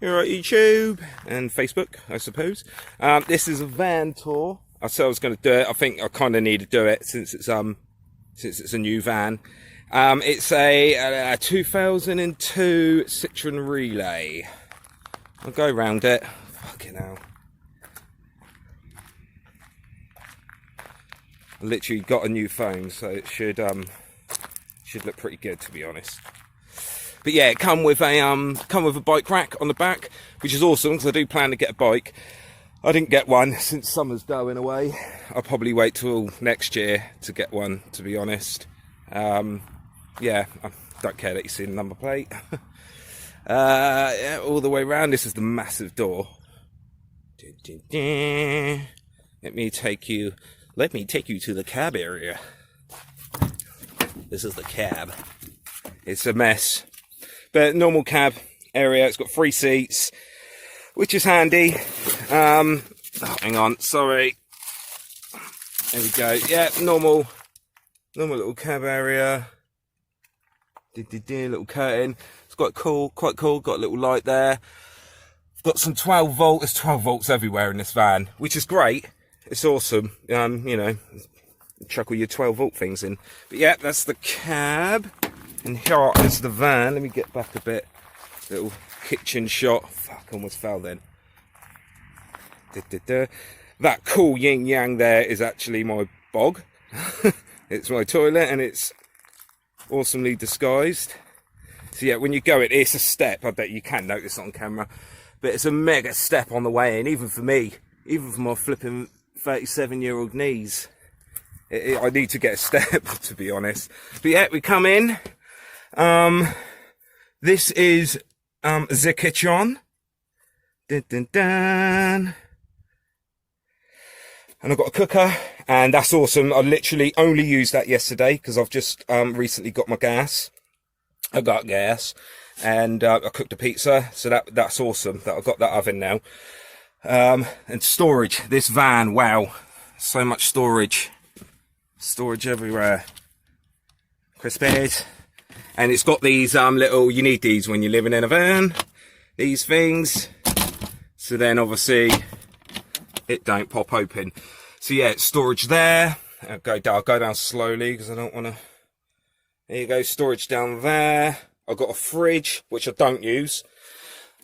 here on YouTube and Facebook, I suppose. This is a van tour. I said I was going to do it. I think I kind of need to do it since it's a new van. It's a 2002 Citroen Relay. I'll go around it. Fucking hell. I literally got a new phone, so it should look pretty good, to be honest. But yeah, it come with a bike rack on the back, which is awesome because I do plan to get a bike. I didn't get one since summer's going away. I'll probably wait till next year to get one, to be honest. Yeah, I don't care that you see the number plate. Yeah, all the way around. This is the massive door. Let me take you to the cab area. This is the cab. It's a mess, but normal cab area. It's got 3 seats, which is handy. Oh, hang on, sorry. There we go. Yeah, normal little cab area. Little curtain. It's quite cool. Got a little light there. I've got some 12 volt. There's 12 volts everywhere in this van, which is great. It's awesome. You know, chuck all your 12 volt things in. But yeah, that's the cab. And here is the van. Let me get back a bit. Little kitchen shot. Fuck, almost fell then. That cool yin yang there is actually my bog. It's my toilet and it's awesomely disguised. So yeah, when you go in, it's a step. I bet you can notice on camera. But it's a mega step on the way in, even for me. Even for my flipping 37-year-old knees. I need to get a step, to be honest. But yeah, we come in. This is the kitchen. Dun, dun, dun. And I've got a cooker, and that's awesome. I literally only used that yesterday because I've just recently got my gas. I got gas, and I cooked a pizza, so that's awesome that I've got that oven now. And storage. This van, wow, so much storage everywhere. Crisp bed. And it's got these little, you need these when you're living in a van, these things, so then obviously it don't pop open. So yeah, it's storage there. I'll go down slowly because I don't want to. There you go, storage down there. I've got a fridge, which I don't use.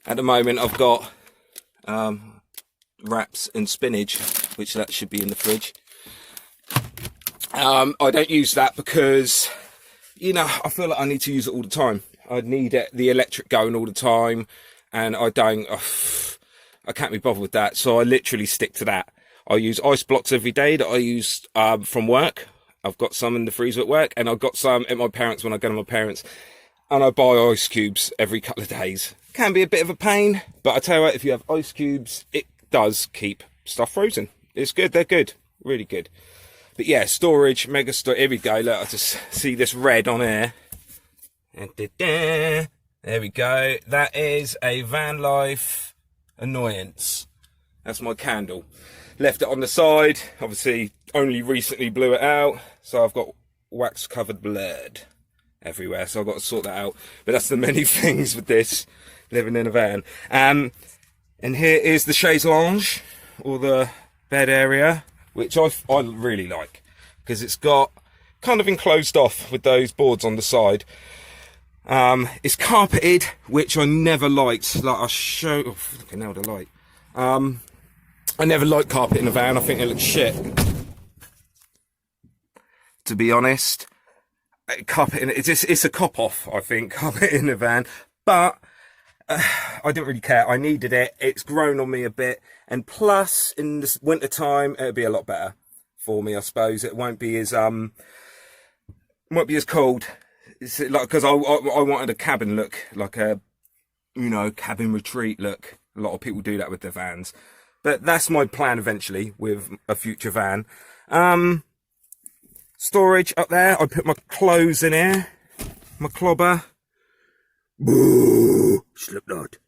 At the moment I've got wraps and spinach, which that should be in the fridge. I don't use that because, you know, I feel like I need to use it all the time. I need the electric going all the time, and I can't be bothered with that. So I literally stick to that. I use ice blocks every day that I use from work. I've got some in the freezer at work, and I've got some at my parents' when I go to my parents. And I buy ice cubes every couple of days. Can be a bit of a pain, but I tell you what, if you have ice cubes, it does keep stuff frozen. It's good. They're good. Really good. But yeah, storage, mega storage. Here we go. Look, I just see this red on here. There we go. That is a Vanlife annoyance. That's my candle. Left it on the side. Obviously, only recently blew it out. So I've got wax covered blood everywhere. So I've got to sort that out. But that's the many things with this, living in a van. And here is the chaise lounge, or the bed area, which I really like, because it's got kind of enclosed off with those boards on the side. It's carpeted, which I never liked. Like I'll show, oh, fucking hell, the light. I never liked carpet in a van. I think it looks shit, to be honest. Carpet in it's a cop off, I think, carpet in a van, but I didn't really care. I needed it. It's grown on me a bit, and plus in this winter time it'll be a lot better for me, I suppose. It won't be as cold. It's like, because I wanted a cabin look, like a, you know, cabin retreat look. A lot of people do that with their vans, but that's my plan eventually with a future van. Storage up there. I put my clothes in here, my clobber. Boo, Slipknot.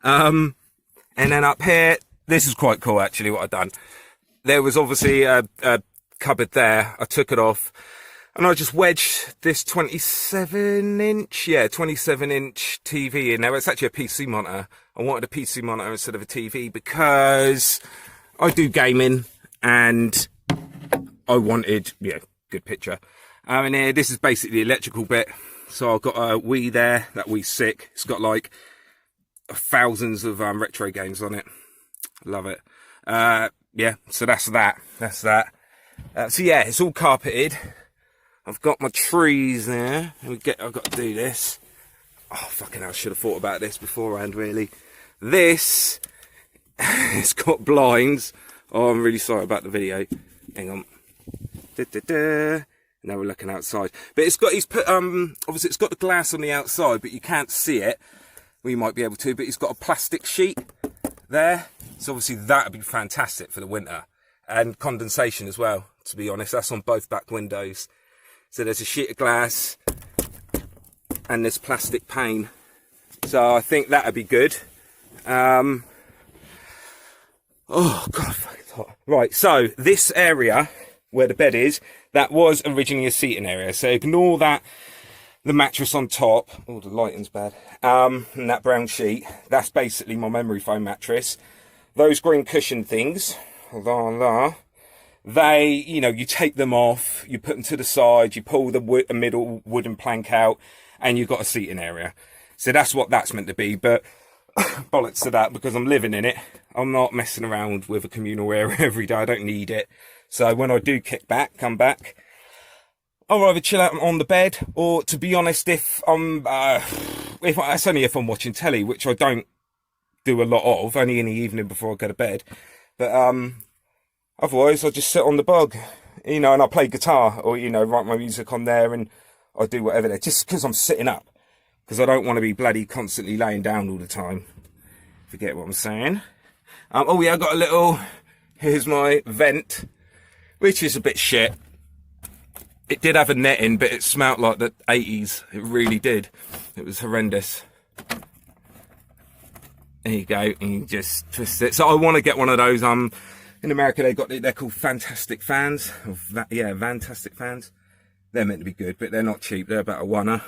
And then up here, this is quite cool actually what I've done. There was obviously a cupboard there. I took it off. And I just wedged this 27-inch, yeah, 27-inch TV in there. It's actually a PC monitor. I wanted a PC monitor instead of a TV because I do gaming and I wanted, yeah, good picture. And here, this is basically the electrical bit. So I've got a Wii there, that Wii's sick. It's got like thousands of retro games on it. Love it. Yeah, so that's that. So yeah, it's all carpeted. I've got my trees there. I've got to do this. Oh, fucking hell, I should have thought about this beforehand, really. This, it's got blinds. Oh, I'm really sorry about the video. Hang on. Now we're looking outside. But he's put, obviously it's got the glass on the outside, but you can't see it. Well, you might be able to, but he's got a plastic sheet there. So obviously that would be fantastic for the winter. And condensation as well, to be honest. That's on both back windows. So there's a sheet of glass and this plastic pane. So I think that would be good. Oh, God, it's hot. Right, so this area where the bed is, that was originally a seating area. So ignore that, the mattress on top. Oh, the lighting's bad. And that brown sheet, that's basically my memory foam mattress. Those green cushion things, they, you know, you take them off, you put them to the side, you pull the middle wooden plank out, and you've got a seating area. So that's what that's meant to be, but bollocks to that, because I'm living in it. I'm not messing around with a communal area every day. I don't need it. So when I do come back, I'll either chill out on the bed, or to be honest, that's only if I'm watching telly, which I don't do a lot of, only in the evening before I go to bed. But otherwise, I just sit on the bog, you know, and I play guitar, or, you know, write my music on there, and I do whatever there, just because I'm sitting up, because I don't want to be bloody constantly laying down all the time. Forget what I'm saying. Oh yeah, I got a little, here's my vent, which is a bit shit. It did have a netting, but it smelt like the 80s. It really did. It was horrendous. There you go, and you just twist it. So I want to get one of those. In America they're called Fantastic fans. Yeah, Fantastic fans. They're meant to be good, but they're not cheap. They're about a $1.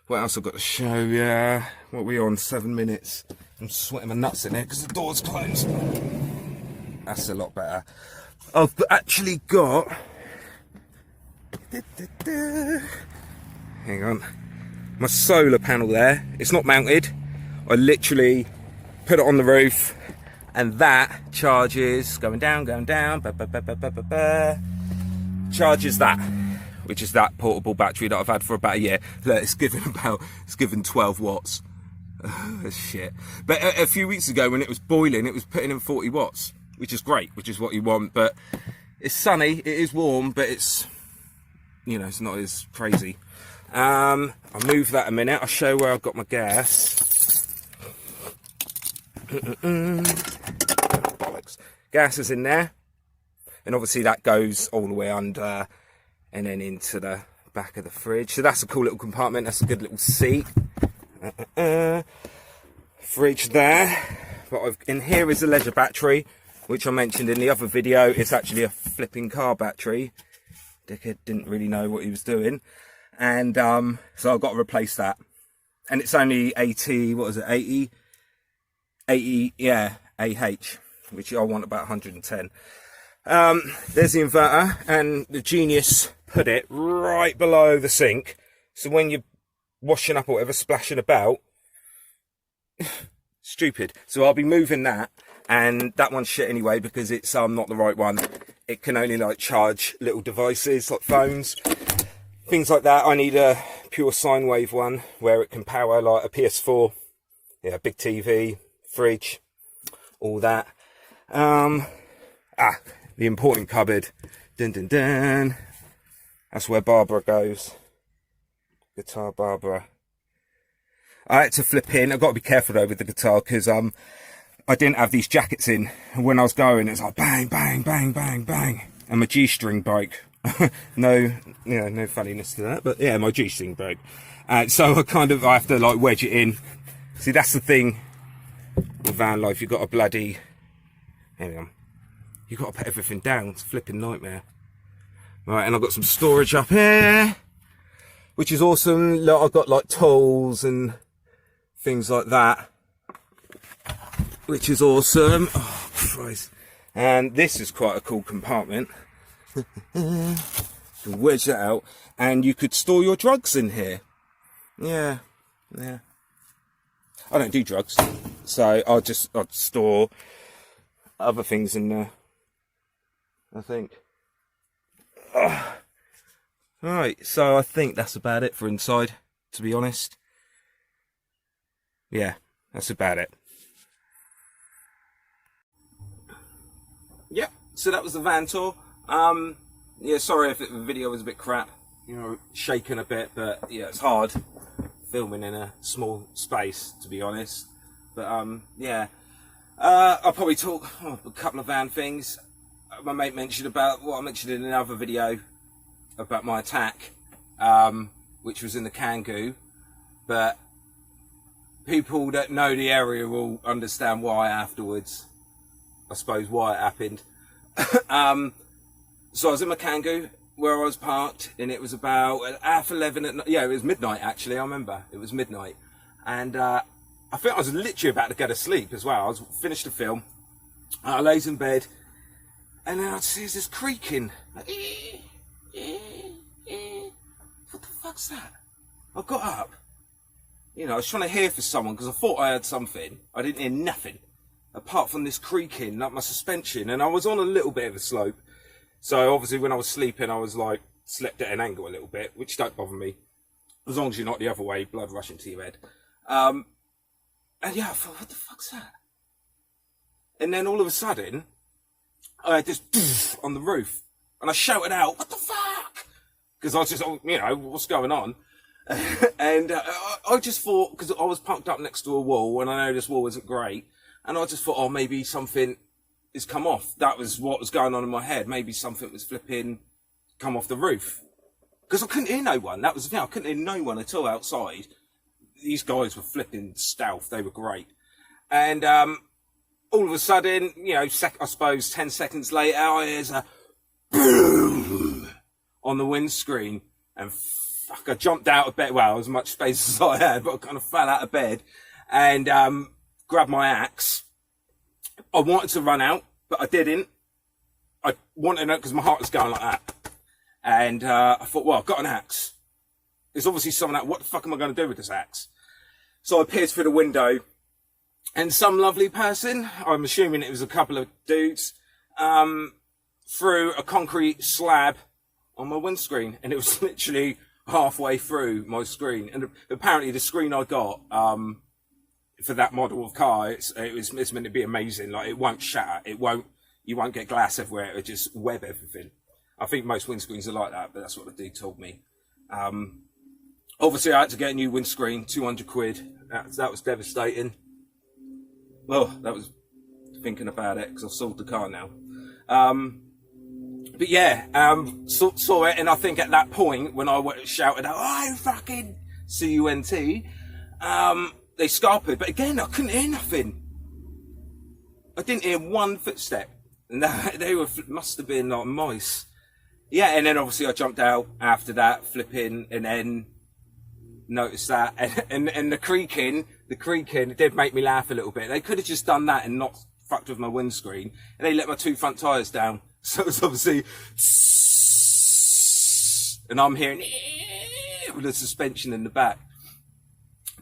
What else I've got to show? Yeah, what are we on? 7 minutes. I'm sweating my nuts in there because the door's closed. That's a lot better. I've actually got. Hang on. My solar panel there. It's not mounted. I literally put it on the roof, and that charges, going down, charges that, which is that portable battery that I've had for about a year. Look, it's given 12 watts. Shit. But a few weeks ago when it was boiling, it was putting in 40 watts, which is great, which is what you want. But it's sunny, it is warm, but it's, you know, it's not as crazy. I'll move that a minute. I'll show where I've got my gas. Bollocks. Gas is in there, and obviously that goes all the way under and then into the back of the fridge. So that's a cool little compartment. That's a good little seat. Fridge there. But in here is a leisure battery, which I mentioned in the other video. It's actually a flipping car battery. Dickhead didn't really know what he was doing. And so I've got to replace that. And it's only 80, what is it, 80, yeah, AH, which I want about 110. There's the inverter, and the genius put it right below the sink. So when you're washing up or whatever, splashing about, stupid. So I'll be moving that, and that one's shit anyway because it's not the right one. It can only like charge little devices like phones, things like that. I need a pure sine wave one where it can power like a PS4, yeah, big TV, fridge, all that. The important cupboard. Dun dun dun. That's where Barbara goes. Guitar Barbara. I had to flip in. I've got to be careful though with the guitar because I didn't have these jackets in. And when I was going, it's like bang, bang, bang, bang, bang. And my G-string broke. No funniness to that, but yeah, my G-string broke. So I have to like wedge it in. See, that's the thing with van life. You've got a bloody, hang on. You've got to put everything down. It's a flipping nightmare. Right, and I've got some storage up here, which is awesome. Look, I've got like tools and things like that, which is awesome. Oh, Christ. And this is quite a cool compartment. Wedge that out, and you could store your drugs in here. Yeah. I don't do drugs, so I'd store other things in there, I think. Right, so I think that's about it for inside, to be honest. Yeah, that's about it. Yep, so that was the van tour. Yeah, sorry if the video was a bit crap, you know, shaking a bit, but yeah, it's hard filming in a small space, to be honest. But yeah, I'll probably talk a couple of van things. My mate mentioned about what I mentioned in another video about my attack, which was in the Kangoo, but people that know the area will understand why afterwards, I suppose, why it happened. So I was in my Kangoo where I was parked, and it was about 11:30 at night. Yeah, it was midnight actually, I remember. It was midnight. And I think I was literally about to go to sleep as well. I was finished the film. I lays in bed, and then I see this creaking. Like, what the fuck's that? I got up. You know, I was trying to hear for someone because I thought I heard something. I didn't hear nothing apart from this creaking, like my suspension. And I was on a little bit of a slope. So obviously when I was sleeping, I was like, slept at an angle a little bit, which don't bother me. As long as you're not the other way, blood rushing to your head. And yeah, I thought, what the fuck's that? And then all of a sudden, I had this on the roof. And I shouted out, what the fuck? Because I was just, you know, what's going on? And I just thought, because I was parked up next to a wall, and I know this wall isn't great. And I just thought, oh, maybe something has come off. That was what was going on in my head. Maybe something was flipping, come off the roof. Because I couldn't hear no one. That was the thing. I couldn't hear no one at all outside. These guys were flipping stealth. They were great. And all of a sudden, you know, I suppose 10 seconds later, I hear a boom on the windscreen. And fuck, I jumped out of bed. Well, as much space as I had, but I kind of fell out of bed and grabbed my axe. I wanted to run out, but I didn't. I wanted it because my heart was going like that. And I thought, well, I've got an axe. There's obviously someone out. What the fuck am I going to do with this axe? So I peered through the window, and some lovely person, I'm assuming it was a couple of dudes, threw a concrete slab on my windscreen, and it was literally halfway through my screen. And apparently the screen I got for that model of car, it's meant to be amazing. Like, it won't shatter. You won't get glass everywhere. It'll just web everything. I think most windscreens are like that, but that's what the dude told me. Obviously I had to get a new windscreen, 200 quid. That was devastating. Well, that was thinking about it, because I've sold the car now. But yeah, saw it, and I think at that point, when I shouted out, oh, fucking C-U-N-T, they scarpered, but again, I couldn't hear nothing. I didn't hear one footstep. And they must have been like mice. Yeah, and then obviously I jumped out after that, flipping, and then noticed that. And the creaking, it did make me laugh a little bit. They could have just done that and not fucked with my windscreen. And they let my 2 front tyres down. So it's obviously, and I'm hearing with the suspension in the back.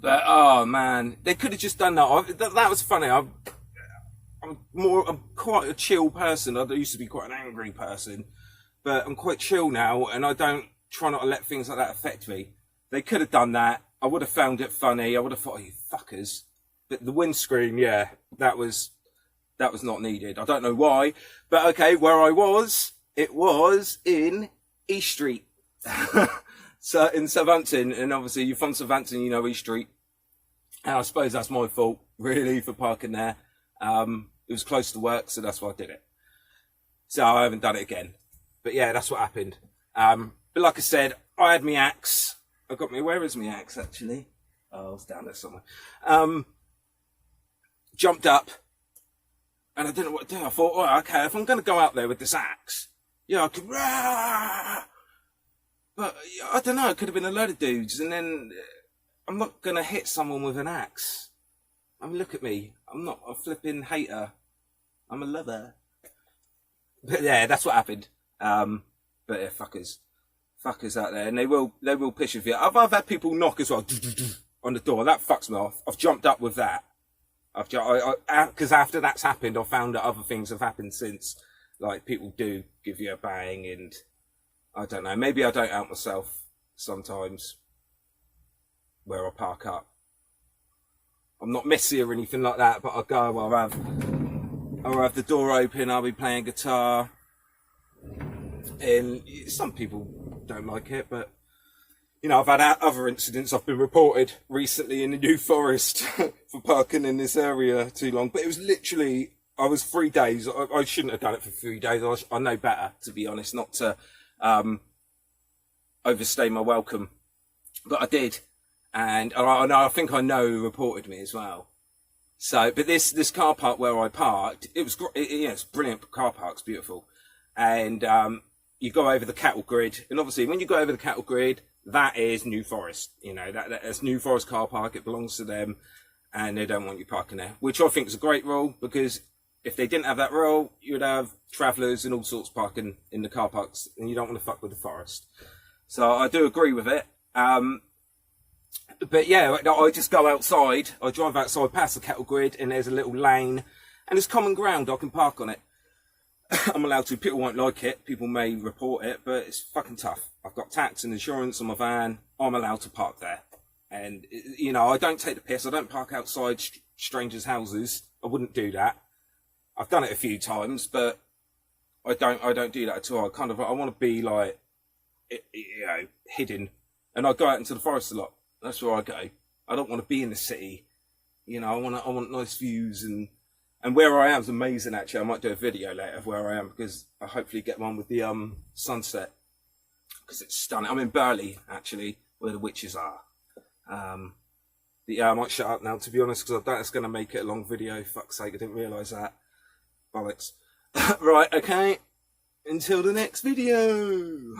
But oh man, they could have just done that. That was funny. I'm quite a chill person. I used to be quite an angry person, but I'm quite chill now, and I don't try not to let things like that affect me. They could have done that. I would have found it funny. I would have thought, oh, you fuckers. But the windscreen, yeah, that was not needed. I don't know why, but okay, where I was, it was in East Street. So in Southampton, and obviously you're from Southampton, you know East Street. And I suppose that's my fault, really, for parking there. It was close to work, so that's why I did it. So I haven't done it again. But yeah, that's what happened. But like I said, I had my axe. I got me, where is my axe actually? Oh, it's down there somewhere. Jumped up, and I didn't know what to do. I thought, oh, okay, if I'm going to go out there with this axe, Yeah, I could, rah! But I don't know, it could have been a load of dudes, and then I'm not going to hit someone with an axe. I mean, look at me. I'm not a flipping hater. I'm a lover. But yeah, that's what happened. But yeah, fuckers out there, and they will piss with you. I've had people knock as well on the door. That fucks me off. I've jumped up with that. Because after that's happened, I've found that other things have happened since. Like, people do give you a bang, and I don't know. Maybe I don't out myself sometimes where I park up. I'm not messy or anything like that, but I'll go. I'll have the door open. I'll be playing guitar, and some people don't like it, but you know, I've had other incidents. I've been reported recently in the New Forest for parking in this area too long. But it was literally, I was 3 days. I shouldn't have done it for 3 days. I know better, to be honest, not to overstay my welcome. But I did. And I think I know who reported me as well. So, but this car park where I parked, it was, it's brilliant car park, it's beautiful. And you go over the cattle grid. And obviously, when you go over the cattle grid, that is New Forest. You know, that's New Forest car park. It belongs to them, and they don't want you parking there, which I think is a great rule, because if they didn't have that rule, you'd have travellers and all sorts parking in the car parks, and you don't want to fuck with the forest. So I do agree with it. But yeah, I just go outside. I drive outside past the cattle grid, and there's a little lane, and it's common ground. I can park on it. I'm allowed to. People won't like it. People may report it, but it's fucking tough. I've got tax and insurance on my van. I'm allowed to park there. And, you know, I don't take the piss. I don't park outside strangers' houses. I wouldn't do that. I've done it a few times, but I don't do that at all. I want to be like, you know, hidden. And I go out into the forest a lot. That's where I go. I don't want to be in the city. You know, I want nice views, and where I am is amazing, actually. I might do a video later of where I am, because I hopefully get one with the sunset, because it's stunning. I'm in Burley, actually, where the witches are. But yeah, I might shut up now, to be honest, because I doubt it's going to make it a long video. Fuck's sake, I didn't realise that. Bollocks. Right, okay. Until the next video.